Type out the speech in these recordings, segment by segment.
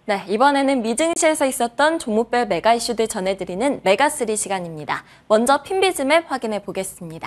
네, 이번에는 미증시에서 있었던 종목별 메가 이슈들 전해드리는 메가3 시간입니다. 먼저 핀비즈맵 확인해 보겠습니다.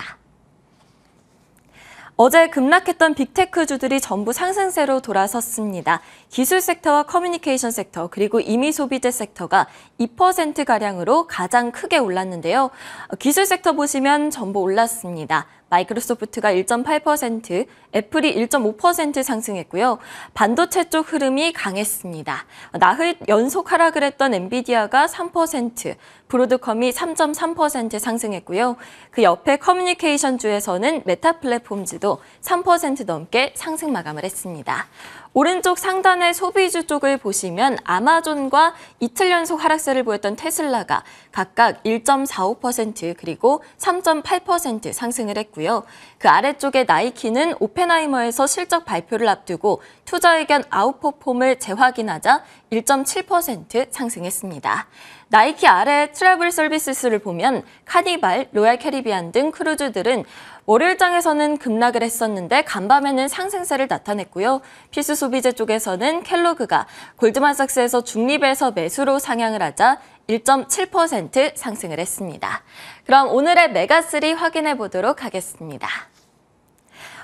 어제 급락했던 빅테크주들이 전부 상승세로 돌아섰습니다. 기술 섹터와 커뮤니케이션 섹터 그리고 임의 소비재 섹터가 2%가량으로 가장 크게 올랐는데요. 기술 섹터 보시면 전부 올랐습니다. 마이크로소프트가 1.8%, 애플이 1.5% 상승했고요. 반도체 쪽 흐름이 강했습니다. 나흘 연속 하락을 했던 엔비디아가 3%, 브로드컴이 3.3% 상승했고요. 그 옆에 커뮤니케이션주에서는 메타 플랫폼즈도 3% 넘게 상승 마감을 했습니다. 오른쪽 상단의 소비주 쪽을 보시면 아마존과 이틀 연속 하락세를 보였던 테슬라가 각각 1.45% 그리고 3.8% 상승을 했고요. 그 아래쪽에 나이키는 오펜하이머에서 실적 발표를 앞두고 투자 의견 아웃퍼폼을 재확인하자 1.7% 상승했습니다. 나이키 아래 트래블 서비스를 보면 카니발, 로얄 캐리비안 등 크루즈들은 월요일장에서는 급락을 했었는데 간밤에는 상승세를 나타냈고요. 필수 소비재 쪽에서는 켈로그가 골드만삭스에서 중립에서 매수로 상향을 하자 1.7% 상승을 했습니다. 그럼 오늘의 메가3 확인해 보도록 하겠습니다.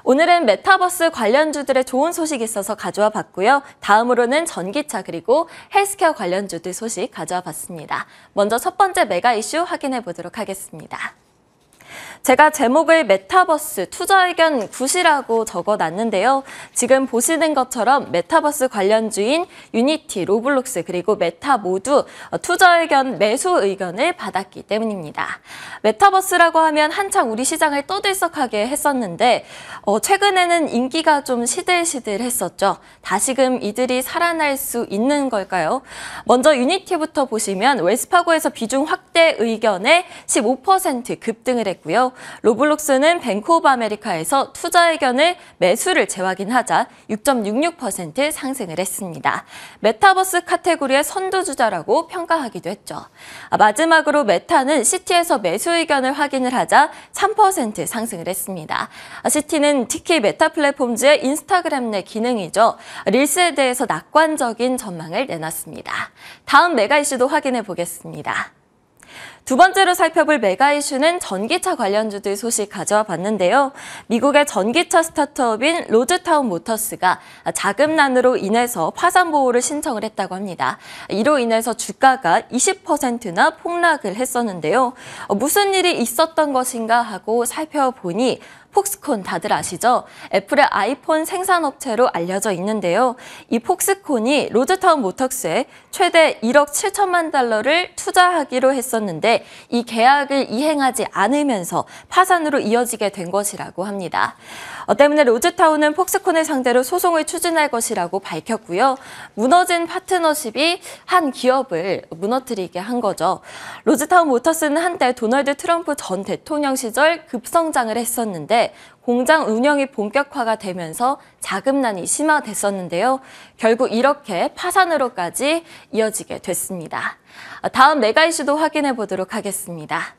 오늘은 메타버스 관련주들의 좋은 소식이 있어서 가져와 봤고요. 다음으로는 전기차 그리고 헬스케어 관련주들 소식 가져와 봤습니다. 먼저 첫 번째 메가 이슈 확인해 보도록 하겠습니다. 제가 제목을 메타버스 투자 의견 굿이라고 적어놨는데요. 지금 보시는 것처럼 메타버스 관련주인 유니티, 로블록스 그리고 메타 모두 투자 의견 매수 의견을 받았기 때문입니다. 메타버스라고 하면 한창 우리 시장을 떠들썩하게 했었는데 최근에는 인기가 좀 시들시들했었죠. 다시금 이들이 살아날 수 있는 걸까요? 먼저 유니티부터 보시면 웰스파고에서 비중 확대 의견에 15% 급등을 했고요. 로블록스는 뱅크 오브 아메리카에서 투자 의견을 매수를 재확인하자 6.66% 상승을 했습니다. 메타버스 카테고리의 선두주자라고 평가하기도 했죠. 마지막으로 메타는 시티에서 매수 의견을 확인을 하자 3% 상승을 했습니다. 시티는 특히 메타 플랫폼즈의 인스타그램 내 기능이죠. 릴스에 대해서 낙관적인 전망을 내놨습니다. 다음 메가 이슈도 확인해 보겠습니다. 두 번째로 살펴볼 메가 이슈는 전기차 관련주들 소식 가져와 봤는데요. 미국의 전기차 스타트업인 로즈타운 모터스가 자금난으로 인해서 파산 보호를 신청을 했다고 합니다. 이로 인해서 주가가 20%나 폭락을 했었는데요. 무슨 일이 있었던 것인가 하고 살펴보니 폭스콘 다들 아시죠? 애플의 아이폰 생산업체로 알려져 있는데요. 이 폭스콘이 로즈타운 모터스에 최대 1억 7천만 달러를 투자하기로 했었는데 이 계약을 이행하지 않으면서 파산으로 이어지게 된 것이라고 합니다. 때문에 로즈타운은 폭스콘을 상대로 소송을 추진할 것이라고 밝혔고요. 무너진 파트너십이 한 기업을 무너뜨리게 한 거죠. 로즈타운 모터스는 한때 도널드 트럼프 전 대통령 시절 급성장을 했었는데 공장 운영이 본격화가 되면서 자금난이 심화됐었는데요. 결국 이렇게 파산으로까지 이어지게 됐습니다. 다음 메가 이슈도 확인해 보도록 하겠습니다.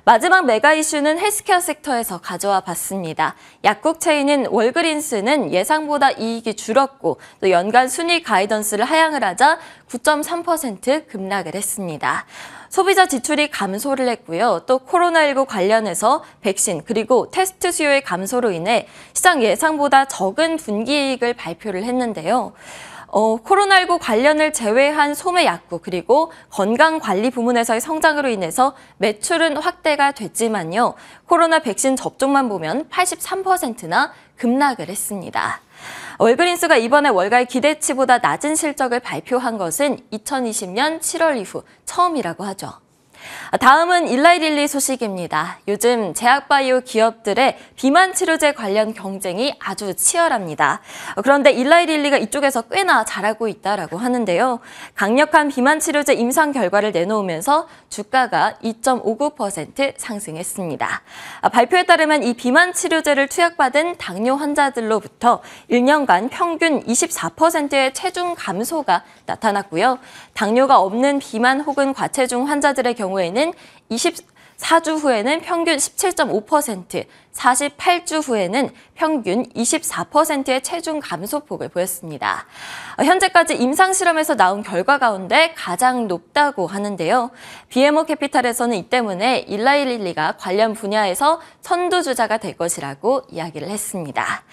마지막 메가 이슈는 헬스케어 섹터에서 가져와 봤습니다. 약국 체인인 월그린스는 예상보다 이익이 줄었고 또 연간 순이익 가이던스를 하향을 하자 9.3% 급락을 했습니다. 소비자 지출이 감소를 했고요. 또 코로나19 관련해서 백신 그리고 테스트 수요의 감소로 인해 시장 예상보다 적은 분기이익을 발표를 했는데요. 코로나19 관련을 제외한 소매 약국 그리고 건강관리 부문에서의 성장으로 인해서 매출은 확대가 됐지만요. 코로나 백신 접종만 보면 83%나 급락을 했습니다. 월그린스가 이번에 월가의 기대치보다 낮은 실적을 발표한 것은 2020년 7월 이후 처음이라고 하죠. 다음은 일라이릴리 소식입니다. 요즘 제약바이오 기업들의 비만 치료제 관련 경쟁이 아주 치열합니다. 그런데 일라이릴리가 이쪽에서 꽤나 잘하고 있다라고 하는데요. 강력한 비만 치료제 임상 결과를 내놓으면서 주가가 2.59% 상승했습니다. 발표에 따르면 이 비만 치료제를 투약받은 당뇨 환자들로부터 1년간 평균 24%의 체중 감소가 나타났고요. 당뇨가 없는 비만 혹은 과체중 환자들의 경우에는 4주 후에는 평균 17.5%, 48주 후에는 평균 24%의 체중 감소폭을 보였습니다. 현재까지 임상실험에서 나온 결과 가운데 가장 높다고 하는데요. BMO 캐피탈에서는 이 때문에 일라이 릴리가 관련 분야에서 선두주자가 될 것이라고 이야기를 했습니다.